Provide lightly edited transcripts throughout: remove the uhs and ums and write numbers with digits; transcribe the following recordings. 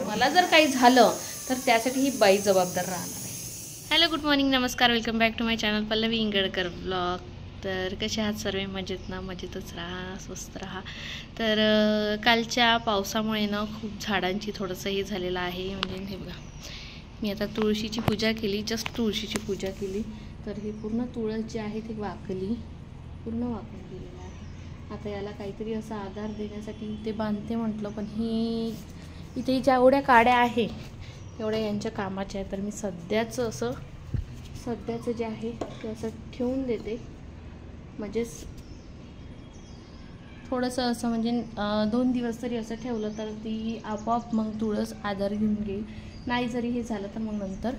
मला जर काही झालं तर त्यासाठी ही बाई जबाबदार राहणार आहे. हॅलो, गुड मॉर्निंग, नमस्कार, welcome back to my channel Pallavi Ingadkar blog. तर कसे आहात सर्व? मजेत ना? मजेतच राहा, स्वस्त राहा. तर कालच्या पावसामुळे ना खूप झाडांची थोडंसं हे झालेलं आहे. म्हणजे हे बघा, मी आता तुळशीची पूजा केली, जस्ट तुळशीची पूजा केली. तर हे पूर्ण तुळस जे आहे ते वाकली, पूर्ण वाकून गेलेलं आहे. आता याला काहीतरी असा आधार देण्यासाठी ते बांधते म्हटलं, पण ही इथे जेवढ्या काड्या आहे तेवढ्या यांच्या कामाच्या आहे. तर मी सध्याचं जे आहे ते असं ठेवून देते, म्हणजेच थोडंसं असं म्हणजे 2 दिवस तरी असं ठेवलं तर ती आपोआप मग तुळस आधार घेऊन घेईल. नाही जरी हे झालं तर मग नंतर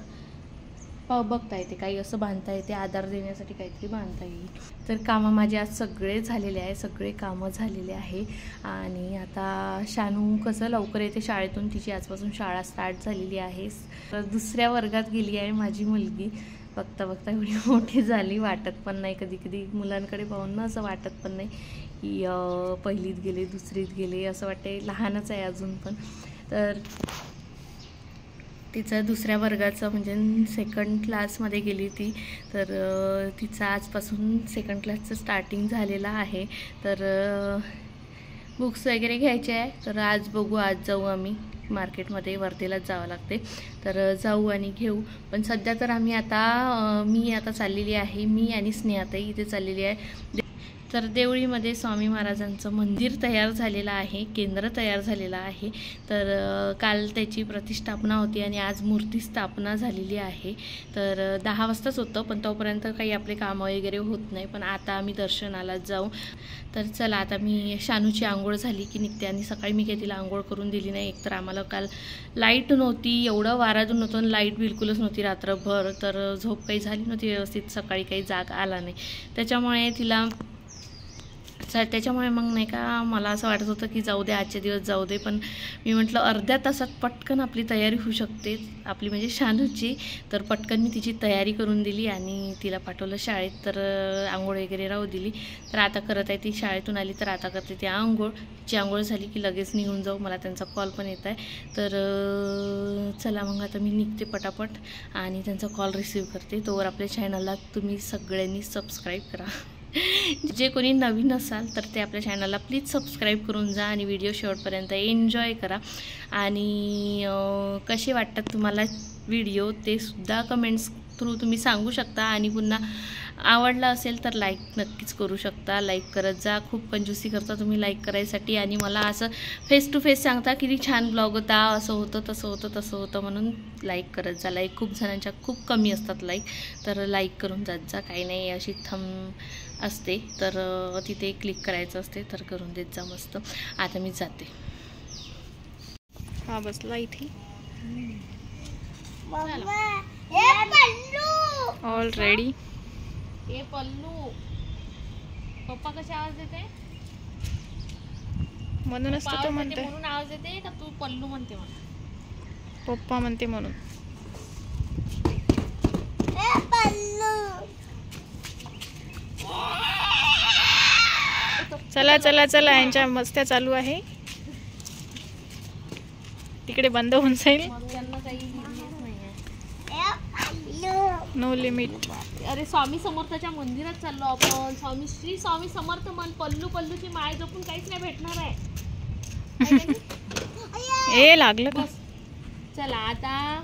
बघता येते, काही असं बांधता येते, आधार देण्यासाठी काहीतरी बांधता येईल. तर कामं माझे आज सगळे झालेले आहे, सगळे कामं झालेले आहे. आणि आता शानू कसं लवकर येते शाळेतून, तिची आजपासून शाळा स्टार्ट झालेली आहे. तर दुसऱ्या वर्गात गेली आहे माझी मुलगी. बघता बघता एवढी मोठी झाली, वाटत पण नाही. कधी कधी मुलांकडे पाहून ना असं वाटत पण नाही की पहिलीत गेले, दुसरीत गेले, असं वाटते लहानच आहे अजून पण. तर तिचं दुसऱ्या वर्गाचं म्हणजे 2nd क्लासमध्ये गेली ती. तर तिचं आजपासून 2nd क्लासचं स्टार्टिंग झालेलं आहे. तर बुक्स वगैरे घ्यायचे आहे. तर आज बघू, आज जाऊ आम्ही मार्केटमध्ये, वर्धेलाच जावं लागते. तर जाऊ आणि घेऊ. पण सध्या तर आम्ही आता मी आता चाललेली आहे, मी आणि स्नेहाताई इथे चाललेली आहे. तर देवळीमध्ये स्वामी महाराजांचं मंदिर तयार झालेलं आहे, केंद्र तयार झालेलं आहे. तर काल त्याची प्रतिष्ठापना होती आणि आज मूर्ती स्थापना झालेली आहे. तर 10 वाजताच होतं, पण तोपर्यंत काही आपले कामं वगैरे होत नाही. पण आता आम्ही दर्शनाला जाऊ. तर चला, आता मी शानूची आंघोळ झाली की निघते. आणि सकाळी मी काही तिला आंघोळ करून दिली नाही. एकतर आम्हाला काल लाईट नव्हती, एवढं वारातून होतं, लाईट बिलकुलच नव्हती रात्रभर. तर झोप काही झाली नव्हती व्यवस्थित, सकाळी काही जाग आला नाही. त्याच्यामुळे मग नाही का मला असं वाटत होतं की जाऊ दे, आजचे दिवस जाऊ दे. पण मी म्हटलं अर्ध्या तासात पटकन आपली तयारी होऊ शकते, आपली म्हणजे शानूची. तर पटकन मी तिची तयारी करून दिली आणि तिला पाठवलं शाळेत. तर आंघोळ वगैरे राहू दिली. तर आता करत आहे ती, शाळेतून आली तर आता करते ती आंघोळ. तिची आंघोळ झाली की लगेच निघून जाऊ, मला त्यांचा कॉल पण येत आहे. तर चला मग आता मी निघते पटापट आणि त्यांचा कॉल रिसीव्ह करते. तोवर आपल्या चॅनलला तुम्ही सगळ्यांनी सबस्क्राईब करा. जे कोणी नवीन असाल तर ते आपल्या चॅनलला प्लीज सबस्क्राईब करून जा आणि व्हिडिओ शेवटपर्यंत एन्जॉय करा. आणि कसे वाटतात तुम्हाला व्हिडिओ ते सुद्धा कमेंट्स थ्रू तुम्ही सांगू शकता. आणि पुन्हा आवडला असेल तर लाईक नक्कीच करू शकता, लाईक करत जा. खूप कंजूसी करता तुम्ही लाईक करायसाठी आणि मला असं फेस टू फेस सांगता किती छान ब्लॉग होता, असं होतं तसं होतं म्हणून लाईक करत जा. लाईक खूप जणांच्या खूप कमी असतात लाईक, तर लाईक करून जात जा. काही नाही, अशी थंब असते तर तिथे क्लिक करायचं असते, तर करून देत जा मस्त. आता मी जाते. हा बसला इथे ऑलरेडी. ए पल्लू, पप्पा कसे आवाज देते? म्हणूनच तो म्हणते, म्हणून आवाज देते का तू पल्लू म्हणते? मला पप्पा म्हणते म्हणून. चला चला चला, यांच्या मस्त्या चालू आहे. तिकडे बंद होऊन जाईल. No limit. अरे स्वामी समर्थाच्या मंदिरात चाललो आपण. श्री स्वामी समर्थ मन. पल्लूची माय जपून काहीच नाही भेटणार आहे. ए लागलं का? चला आता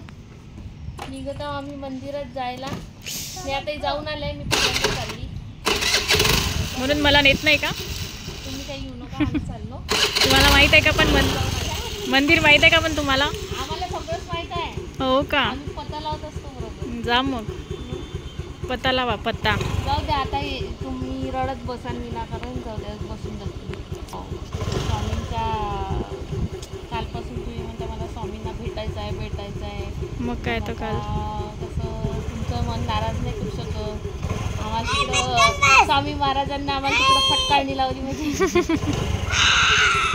निघतो आम्ही मंदिरात जायला. मी आता जाऊन आले, मी पुण्याला चालली. म्हणून मला नेत नाही का? तुम्ही काही येऊ नका, आम्ही चाललो. तुम्हाला माहित आहे का पण मंदिर माहित आहे का पण तुम्हाला? आम्हाला सगळंच माहित आहे. हो का? आम्ही पत्ता लावत असतो बरोबर. जा मग, पत्ता लावा, पत्ता. जाऊ द्या आता, तुम्ही रडत बसाल विनाकारण. जाऊ द्या, बसून जातो. स्वामींच्या कालपासून तुम्ही म्हणता मला स्वामींना भेटायचं आहे. मग काय तर काल कसं तुमचं मन नाराज नाही करू शकत. आम्हाला तिकडं स्वामी महाराजांना आम्हाला तिकडं फटकाळणी लावली म्हणजे.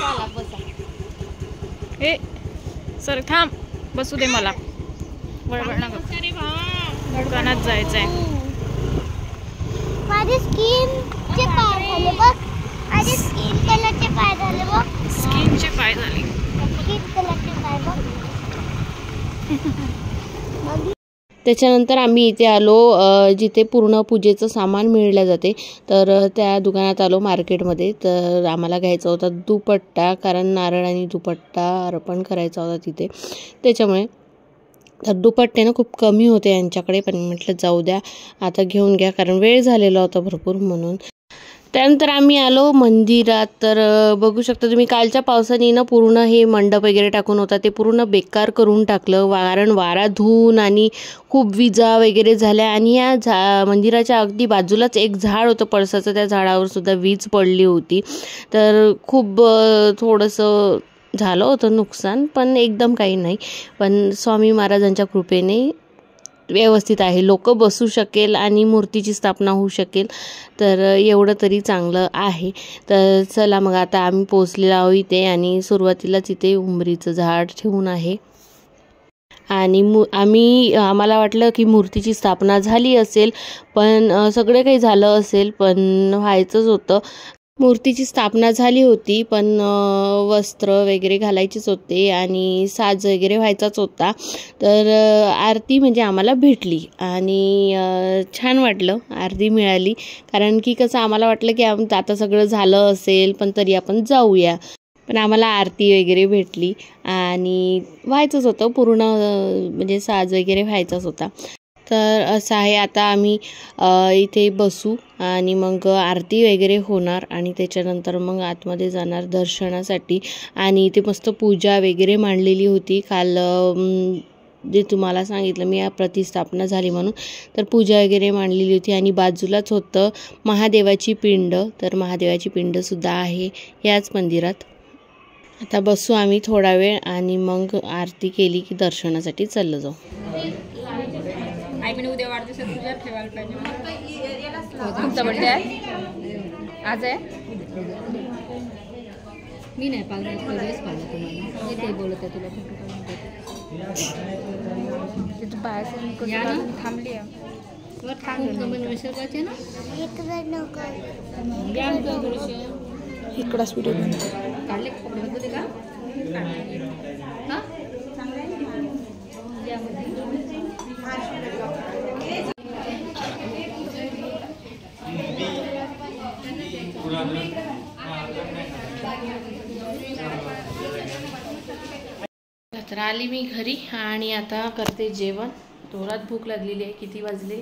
चला बसा. ए सर थांब, बसू दे मला. बडबड नका. दुकानात जायचं आहे. माझी स्किनचे पाय झाले बघ. माझी स्किन कलरचे पाय झाले बघ. स्किनचे पाय झाले. त्याच्यानंतर आम्ही इथे आलो जिथे पूर्ण पूजेचं सामान मिळलं जाते, तर त्या दुकानात आलो मार्केटमध्ये. तर आम्हाला घ्यायचा होता दुपट्टा, कारण नारळ आणि दुपट्टा अर्पण करायचा होता तिथे. त्याच्यामुळे तर दुपट्टे ना खूप कमी होते यांच्याकडे, पण म्हटलं जाऊ द्या आता घेऊन घ्या, कारण वेळ झालेला होता भरपूर म्हणून. त्यानंतर आम्ही आलो मंदिरात. तर बघू शकता तुम्ही, कालच्या पावसाने ना पूर्ण हे मंडप वगैरे टाकून होता ते पूर्ण बेकार करून टाकलं, कारण वारा धुवून आणि खूप विजा वगैरे झाल्या. आणि या मंदिराच्या अगदी बाजूलाच एक झाड होतं पळसाचं, त्या झाडावर सुद्धा वीज पडली होती. तर खूप थोडंसं झालं होतं नुकसान, पण एकदम काही नाही. पण स्वामी महाराजांच्या कृपेने व्यवस्थित आहे, लोक बसू शकेल आणि मूर्तीची स्थापना होऊ शकेल, तर एवढं तरी चांगलं आहे. तर चला मग आता आम्ही पोचलेलो आहोत इथे, आणि सुरुवातीलाच इथे उंबरीचं झाड ठेवून आहे. आणि आम्हाला वाटलं की मूर्तीची स्थापना झाली असेल, पण सगळे काही झालं असेल, पण व्हायचंच होतं. मूर्तीची स्थापना झाली होती, पण वस्त्र वगैरे घालायचेच होते आणि साज वगैरे व्हायचाच होता. तर आरती म्हणजे आम्हाला भेटली आणि छान वाटलं, आरती मिळाली. कारण की कसं आम्हाला वाटलं की आता सगळं झालं असेल, पण तरी आपण जाऊया. पण आम्हाला आरती वगैरे भेटली आणि व्हायचंच होतं पूर्ण, म्हणजे साज वगैरे व्हायचाच होता. तर असं आहे, आता आम्ही इथे बसू आणि मग आरती वगैरे होणार आणि त्याच्यानंतर मग आतमध्ये जाणार दर्शनासाठी. आणि इथे मस्त पूजा वगैरे मांडलेली होती काल, जे तुम्हाला सांगितलं मी प्रतिस्थापना झाली म्हणून, तर पूजा वगैरे मांडलेली होती. आणि बाजूलाच होतं महादेवाची पिंड, तर महादेवाची पिंडसुद्धा आहे याच मंदिरात. आता बसू आम्ही थोडा वेळ आणि मग आरती केली की दर्शनासाठी चाललं जाऊ. आई म्हणे उद्या वाढदिवसात तुझ्या ठेवायला पाहिजे. तुमचा बर्थडे आहे आज आहे. मी नाही पाहिलं, दिवस पाहिलं तुम्हाला, मी ते बोलत आहे तुला तिथं बाहेर थांबली आहे. निसर्गाचे ना इकडंच व्हिडिओ काढले कपडे बघते का हां तर आली मी घरी आणि आता करते जेवण. जोरात भूक लागलेली आहे. किती वाजले?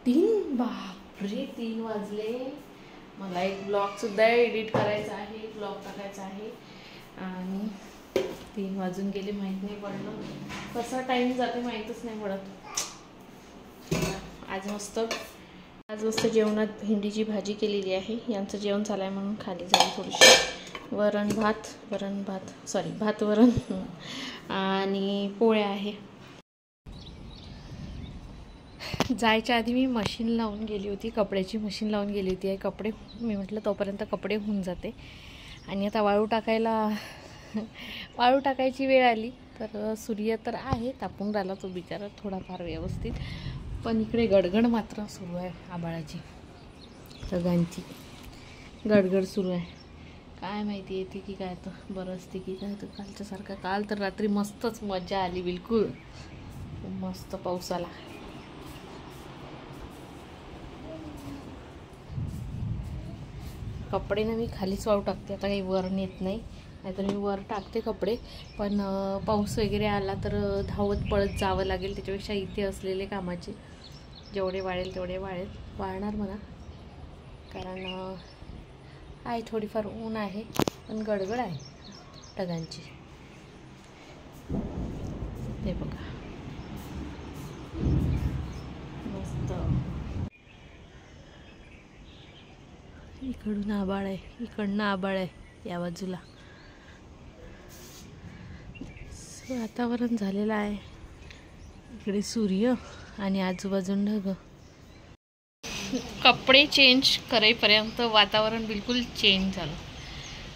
3. बापरे 3 वाजले. मला एक ब्लॉगसुद्धा एडिट करायचा आहे, ब्लॉग टाकायचा आहे आणि 3 वाजून गेले, माहीत नाही पडलं. कसा टाईम जाते माहीतच नाही पडत. आज मस्त जेवणात भेंडीची भाजी केलेली आहे. यांचं जेवण झालं आहे म्हणून खाली झाली थोडीशी. भात वरण आणि पोळ्या आहे. जायच्या आधी मी मशीन लावून गेली होती, कपड्याची मशीन लावून गेली होती. कपडे मी म्हटलं तोपर्यंत कपडे होऊन जाते. आणि आता वाळू टाकायची वेळ आली. तर सूर्य तर आहे, तापून राहिला तो बिचारा थोडाफार व्यवस्थित, पण इकडे गडगड मात्र सुरू आहे. आबाळाची ढगांची गडगड सुरू आहे. काय माहिती येते की काय, तर बरं असते की काय. तर कालच्यासारखं, काल तर रात्री मस्तच मजा आली, बिलकुल मस्त पाऊस आला. कपडे ना मी खालीच वाळू टाकते, आता काही वर नेत नाही. नाहीतर मी वर टाकते कपडे, पण पाऊस वगैरे आला तर धावत पळत जावं लागेल. त्याच्यापेक्षा इथे असलेले कामाचे जेवढे वाळेल तेवढे वाळणार म्हणा. कारण आहे थोडीफार ऊन आहे, पण गडगड आहे ढगांची. ते बघा मस्त. इकडून आबाळ आहे, इकडनं आबाळ आहे या बाजूला. वातावरण झालेलं आहे. इकडे सूर्य आणि आजूबाजून ढग. कपडे चेंज करेपर्यंत वातावरण बिलकुल चेंज झालं.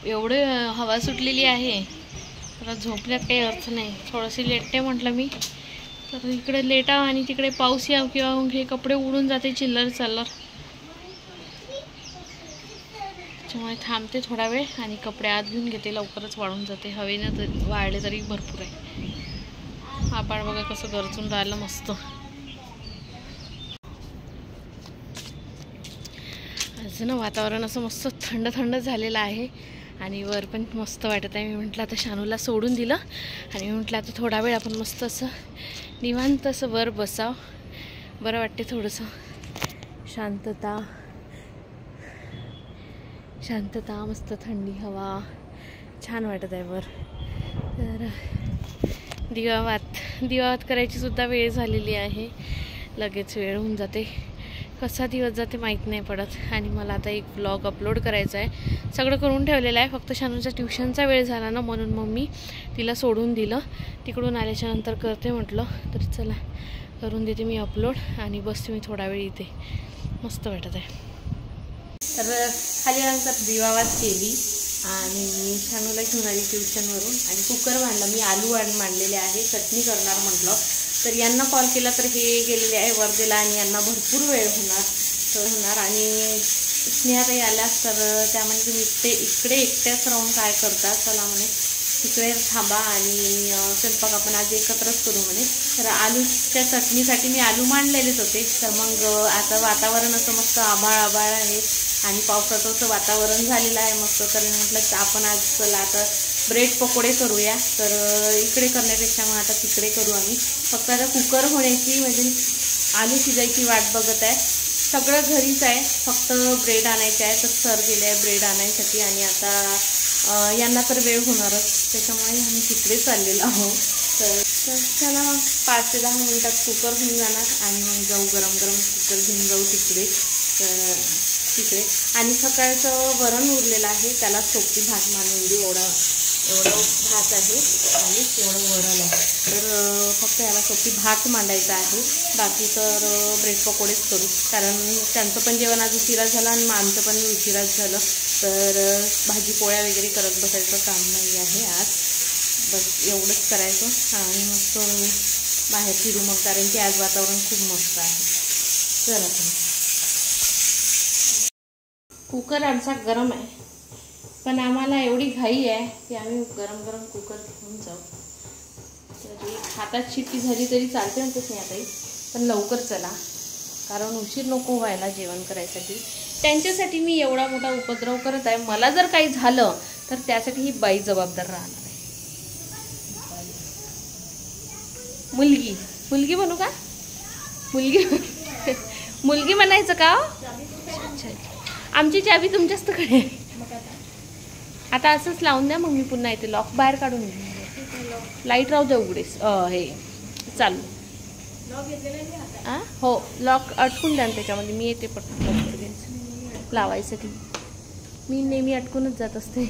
एवढे हवा सुटलेली आहे, तर झोपण्यात काही अर्थ नाही. थोडंसं लेटते म्हटलं मी, तर इकडे लेटा आणि तिकडे पाऊस यावं किंवा हे कपडे उडून जाते चिल्लर. त्याच्यामुळे थांबते थोडा वेळ आणि कपडे आत घेऊन घेते, लवकरच वाळून जाते. हवेनं वाळले तरी भरपूर आहे. आभाळ बघा कसं गरजून राहिलं मस्त. आज ना वातावरण असं मस्त थंड थंड झालेलं आहे आणि वर पण मस्त वाटत आहे. मी म्हटलं आता शानूला सोडून दिलं आणि मी म्हटलं आता थोडा वेळ आपण मस्त असं निवांत असं वर बसावं. बरं वाटते थोडंसं. शांतता शांतता, मस्त थंडी हवा, छान वाटत आहे वर. तर दिवावात करायची सुद्धा वेळ झालेली आहे. लगेच वेळ होऊन जाते, कसा दिवस जाते माहीत नाही पडत. आणि मला आता एक व्लॉग अपलोड करायचा आहे. सगळं करून ठेवलेलं आहे, फक्त शानूचा ट्युशनचा वेळ झाला ना, म्हणून मग मी तिला सोडून दिलं. तिकडून आल्याच्या नंतर करते म्हटलं. तर चला करून देते मी अपलोड आणि बसते मी थोडा वेळ इथे. मस्त वाटत आहे. तर खाली नंतर दिवावात केली आणि शानूला घेऊन आली ट्युशनवरून आणि कुकर मांडला. मी आलू मांडलेले आहे, चटणी करणार म्हटलं. तर यांना कॉल केला तर हे गेलेले आहे वर्धेला आणि यांना भरपूर वेळ होणार आणि स्नेहाताई आल्यास तर त्या म्हणजे तुम्ही इकडे एकट्याच राहून काय करता, चला म्हणे तिकडे थांबा आणि स्वयंपाक आपण आज एकत्रच करू म्हणे. तर आलूच्या चटणीसाठी मी आलू मांडलेलेच होते. तर मग आता वातावरण असं मस्त आभाळ आहे आणि पावसाचं असं वातावरण झालेलं आहे मस्त. तर म्हटलं आपण आज चला आता ब्रेड पकोडे करूया. तर इकडे करण्यापेक्षा मग आता तिकडे करू आम्ही. फक्त आता कुकर होण्याची म्हणजे आलू शिजायची वाट बघत आहे. सगळं घरीच आहे, फक्त ब्रेड आणायचे आहे. तर सर गेले आहे ब्रेड आणायसाठी आणि आता यांना तर वेळ होणारच, त्याच्यामुळे आम्ही तिकडे चाललेलो आहोत. तर चला मग 5 ते 10 मिनिटात कुकर होऊन जाणार आणि मग जाऊ गरम कुकर घेऊन जाऊ तिकडे. तिकडे आणि सकाळचं वरण उरलेलं आहे, त्याला सोपी भात मांडून देऊ. एवढं भात आहे आणि एवढं वरण आहे. तर फक्त याला सोपी भात मांडायचा आहे. बाकी तर ब्रेड पकोडेच करू, कारण त्यांचं पण जेवण आज उशिराच झालं आणि आमचं पण उशिराच झालं. तर भाजी पोळ्या वगैरे करत बसायचं काम नाही आहे आज. बस एवढंच करायचं आणि मस्त बाहेर फिरू मग, कारण की आज वातावरण खूप मस्त आहे. चला कुकर आमचा गरम आहे, पण आम्हाला एवढी घाई आहे की आम्ही गरम कुकर घेऊन जाऊ. तर एक हातात शिट्टी झाली तरी चालते म्हणतेच नाही आता, पण लवकर चला, कारण उशीर नको व्हायला जेवण करायसाठी. त्यांच्यासाठी मी एवढा मोठा उपद्रव करत आहे. मला जर काही झालं तर त्यासाठी ही बाई जबाबदार राहणार आहे. मुलगी म्हणू का? मुलगी म्हणायचं का? अच्छा, आमची चाबी तुमच्याचकडे आहे. आता असंच लावून द्या, मग मी पुन्हा येते. लॉक बाहेर काढून द्या, लाईट राहू द्या उघडेच. हे चालू हो, लॉक अटकून द्या त्याच्यामध्ये. मी येते पटकन लावायसाठी. मी नेहमी अटकूनच जात असते.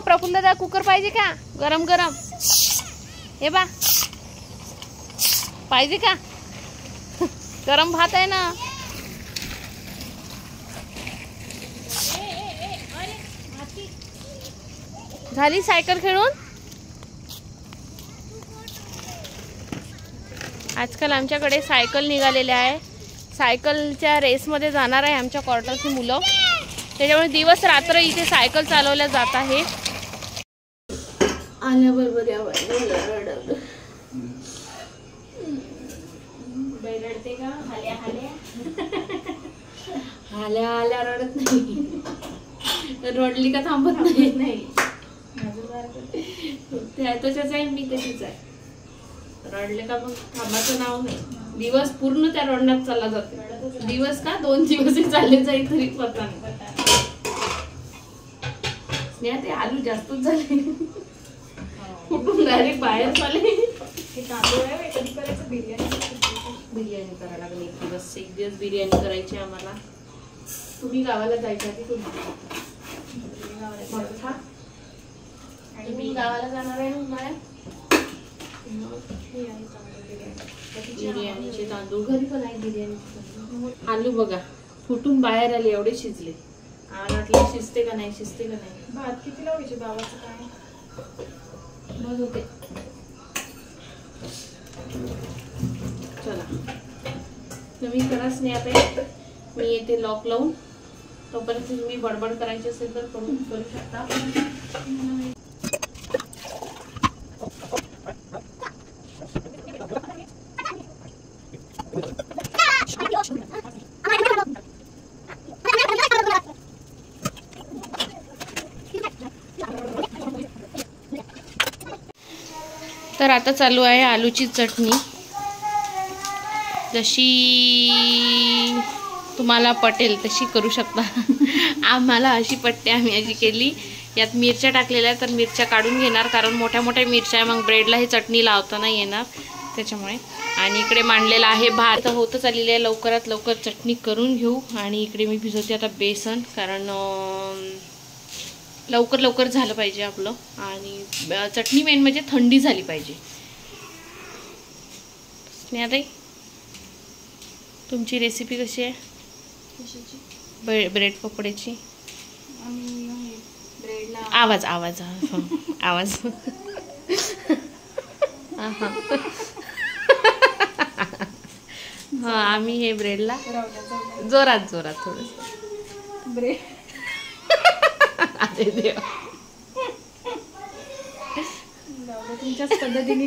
प्रफुल्ल दादा कुकर पाहिजे का? गरम हे बा पाहिजे का? गरम भात आहे ना. झाली सायकल खेळून? आजकाल आमच्याकडे सायकल निघालेल्या आहे. सायकलच्या रेसमध्ये जाणार आहे आमच्या क्वार्टरची मुलं, त्याच्यामुळे दिवस रात्र इथे सायकल चालवल्या जात आहे. आल्याबरोबर रडते का? हाल्या रडत नाही. रडली का थांबत नाही. त्याच्याच आहे, मी तशीच आहे. रडले का मग थांबाचं नाव नाही. दिवस पूर्ण त्या रडण्यात चालला जातो. दिवस का 2 दिवसही चालले जाईल तरी पता नाही. स्नेहा ते आलू जास्तच झाले, कुठून डायरेक्ट बाहेर चालले. बिर्याणी करायला लागली. एक दिवस बिर्याणी करायची आम्हाला. तुम्ही गावाला जायच्या आधी मी गावाला जाणार आहे उन्हाळ्यात. बिर्याणीचे तांदूळ घरी पण आहे. बिर्याणी आलू बघा फुटून बाहेर आले, एवढे शिजले. आम्हाला वाटलं शिजते का नाही. भात किती लावायचे बाबाचं काय बघ होते. चला तुम्ही करा स्नेहा ताई, मी येते लॉक लावून तोपर्यंत तुम्ही बडबड करायची असेल तर करू शकता. तर आता चालू आहे आलूची चटणी. जशी तुम्हाला पटेल तशी करू शकता. आम्हाला अशी पटते, आम्ही अशी केली. यात मिरच्या टाकलेल्या तर मिरच्या काढून घेणार, कारण मोठ्या मोठ्या मिरच्या मग ब्रेडला ही चटणी लावता नाही येणार त्याच्यामुळे. आणि इकडे मांडलेला आहे भात. होतच आलेली आहे, लवकरात लवकर चटणी करून घेऊ. आणि इकडे मी भिजवते आता बेसन, कारण लवकर लवकर झालं पाहिजे आपलं. आणि चटणी मेन म्हणजे थंडी झाली पाहिजे. स्नेहाताई, तुमची रेसिपी कशी आहे? ब्रेड पकोड्याची. आवाज आवाज आवाज हा, आम्ही हे ब्रेडला जोरात जोरात थोडंसं ब्रेड. अरे देवा, तुमच्याच पद्धतीने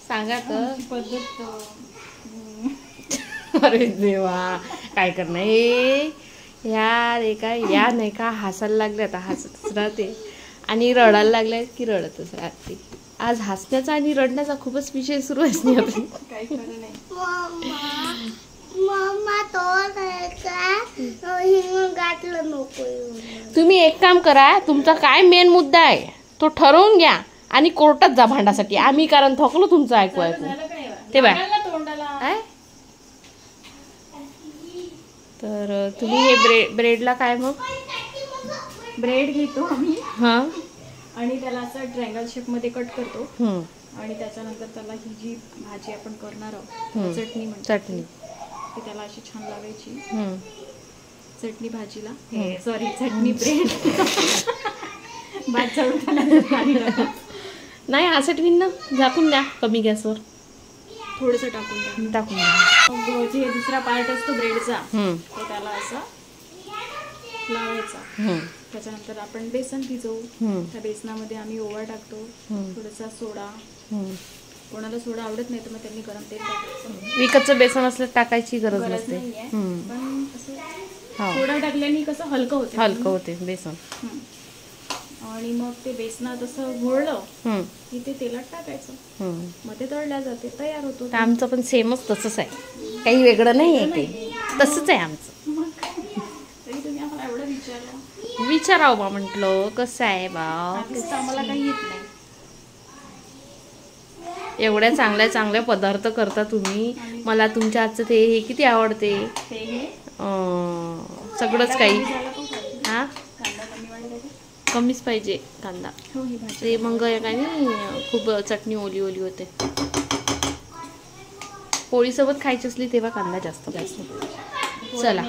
सांगा तर पद्धत. अरे देवा, काय करणार हे यार. या नाही का हसायला लागले, आता हसतच राहते आणि रडायला लागले की रडतच राहते. आज हसण्याचा आणि रडण्याचा खूपच विषय सुरू आहे आपली. काही खरं नाही. तुम्ही एक काम करा, तुमचा काय मेन मुद्दा आहे तो ठरवून घ्या आणि कोर्टात जा भांडासाठी. आम्ही कारण थकलो तुमचं ऐकू ते बाय. तर तुम्ही हे ब्रेडला काय मग ब्रेड घेतो आम्ही. हां, आणि त्याला असं ट्रायंगल शेप मध्ये कट करतो. आणि त्याच्यानंतर त्याला ही जी भाजी आपण करणार आहोत, चटणी म्हणतो, चटणी ती त्याला अशी छान लावायची. चटणी भाजीला, सॉरी चटणी ब्रेड. भात चढून नाही, आसटवीन ना, झाकून द्या कमी गॅसवर, थोडंसं टाकून द्या. जे दुसरा पार्ट असतो ब्रेडचा, तो त्याला असा लावायचा. त्याच्यानंतर आपण बेसन भिजवू. त्या बेसनामध्ये आम्ही ओवा टाकतो, थोडासा सोडा. कोणाला सोडा आवडत नाही तर मग त्यांनी गरम तेल टाकायचं. विकतचं बेसन असलं टाकायची गरज नसते, पण असं सोडा टाकल्याने कसं हलकं होते बेसन. आणि मग ते बेसनात असं घोळलं की ते तेलात टाकायचं, मग ते तळल्या जाते, तयार होतो. आमचं पण सेमच तसंच आहे, काही वेगळं नाही आहे, ते तसंच आहे आमचं. तरी तुम्ही आम्हाला एवढं विचारावं बा म्हटलं कसं आहे बा. आम्हाला काही येत नाही. एवढ्या चांगल्या चांगल्या पदार्थ करता तुम्ही. मला तुमच्या हातचं ते हे किती आवडते, सगळंच काही. हा, कमीच पाहिजे कांदा, ते मग काय नाही खूप चटणी ओली ओली होते. पोळीसोबत खायची असली तेव्हा कांदा जास्त. चला,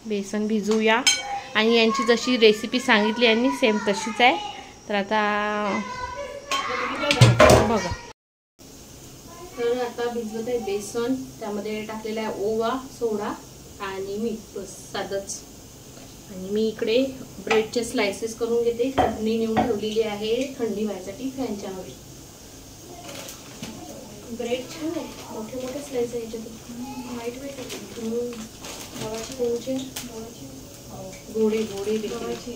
बेसन भिजूया. आणि यांची जशी रेसिपी सांगितली यांनी सेम तशीच आहे. तर आता बघा, तर आता भिजवत आहे बेसन, त्यामध्ये टाकलेला आहे ओवा, सोडा आणि मीठ, बस साधंच. आणि मी इकडे ब्रेडचे स्लाइसेस करून घेते. चटणी नेऊन ठेवलेली आहे थंडी व्हायसाठी फॅनच्या हवे. ब्रेड छान आहे, मोठे मोठे स्लाइस आहे याच्यात, वाईट वाईट आहे. गव्हाचे गोडे गोडे गव्हाचे.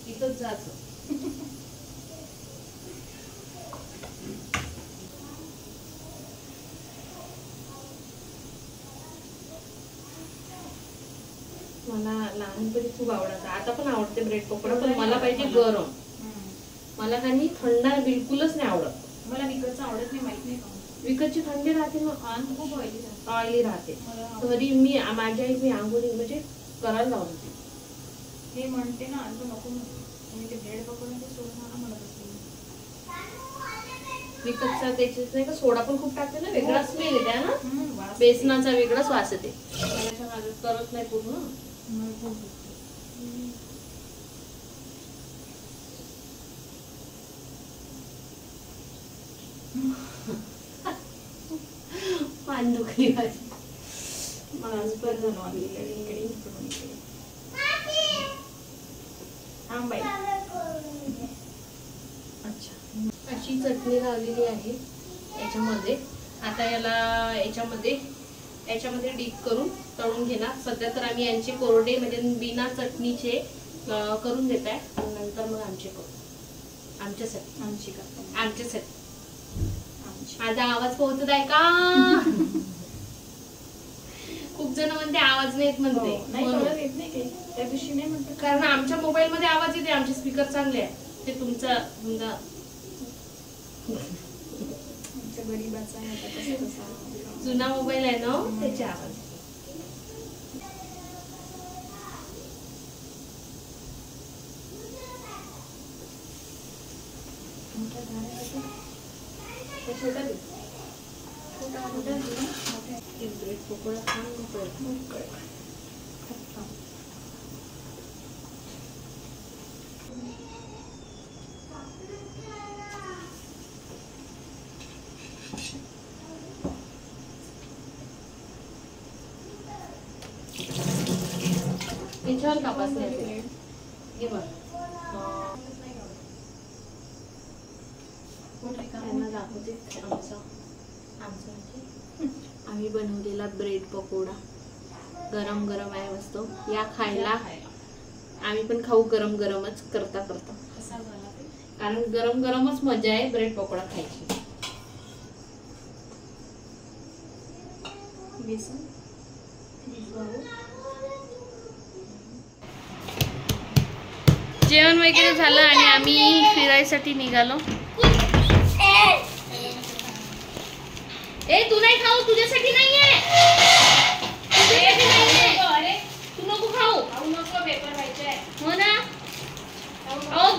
इथंच जायचं. मला लहानपणी खूप आवडायचा, आता पण आवडते ब्रेड पकोडा, पण मला पाहिजे गरम. मला काही थंड बिलकुलच नाही आवडत. मला विकतचं आवडत नाही, माहित नाही का. विकतची थंडी राहते मग खूप ऑइली राहते. तरी मी माझ्या आई मी आंघोळी म्हणजे करायला लावते. हे म्हणते ना, नको म्हणते, ते ब्रेड पकोडा सोडून मला म्हणत असते. विकतचा त्याच्यात नाही का सोडा पण खूप टाकते ना, वेगळा स्मेल येते ना, वास बेसनाचा वेगळाच वास येते. करत नाही पूर्ण. मान दुखली माझी. मला आज बरं झालं आम्ही इकडे इकडून इकडे. थांब बाई. अच्छा. अशी चटणी लावलेली आहे याच्यामध्ये. आता याच्यामध्ये डीप करून तळून घेणार. सध्या तर आम्ही यांचे कोरडे म्हणजे बिना चटणीचे करून देत आहे. नंतर मग आमचे करू. आमच्यासाठी माझा आवाज पोहोचत आहे का? खूप जण म्हणते आवाज नाही येत म्हणते. येत नाही काही त्या दिवशी नाही म्हणतात, कारण आमच्या मोबाईल मध्ये आवाज येते. आमचे स्पीकर चांगले आहे. ते तुमचा गरीबाचा आहे आता कसं कसा जुना मोबाईल आहे ना, त्याचे आवाज. छोटा दे. ब्रेड पकोडा छान मोकळा. याच्यावर कापास नाही हे बघ. त्यांना दाखवते आम्ही बनवलेला ब्रेड पकोडा. गरम गरम आहे मस्त. या खायला. आम्ही पण खाऊ गरम गरमच करता करता, कारण गरम गरमच मजा आहे ब्रेड पकोडा खायची. बेसन जेवण वगैरे झालं आणि आम्ही फिरायसाठी निघालो. ए तू नाही खाऊ, तुझ्यासाठी नाहीये. तू नको खाऊ. पेपर व्हायचे हो ना.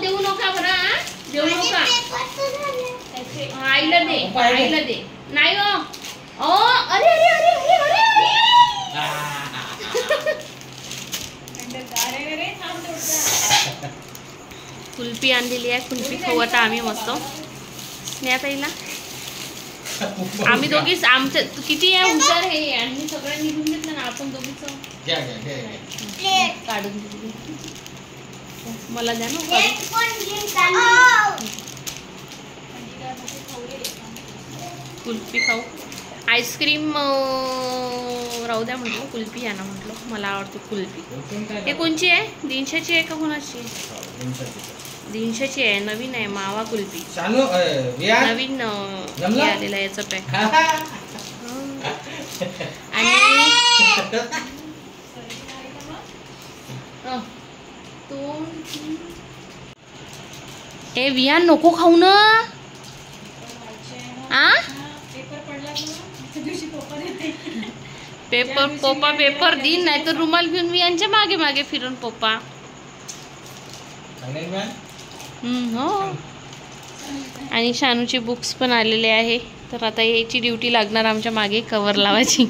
देऊ नका बरं. देऊ नका. आईला दे. नाही हो. अरे अरे अरे अरे अरे. कुल्फी आणलेली आहे. कुल्फी खाऊ आता आम्ही मस्त. स्नेहाताईला आम्ही दोघीच. आमचं किती आहे हुशार हे. आणि सगळं निघून घेतलं ना आपण दोघीच. काढून दिली मला द्या ना. कुल्फी खाऊ. आईस्क्रीम राहू द्या म्हटलं. कुल्फी या ना म्हटलं. मला आवडते कुल्फी. हे कोणची आहे? 300ची आहे का कोणाची? 300ची आहे. नवीन आहे मावा कुल्फी. नवीन आलेला याचा पॅक. आणि ए विहान नको खाऊ ना. पेपर दिन नाही तर रुमाल घेऊन विहानच्या मागे मागे फिरून पप्पा. हो. आणि शानूचे बुक्स पण आलेले आहे. तर आता याची ड्युटी लागणार आमच्या मागे कव्हर लावायची.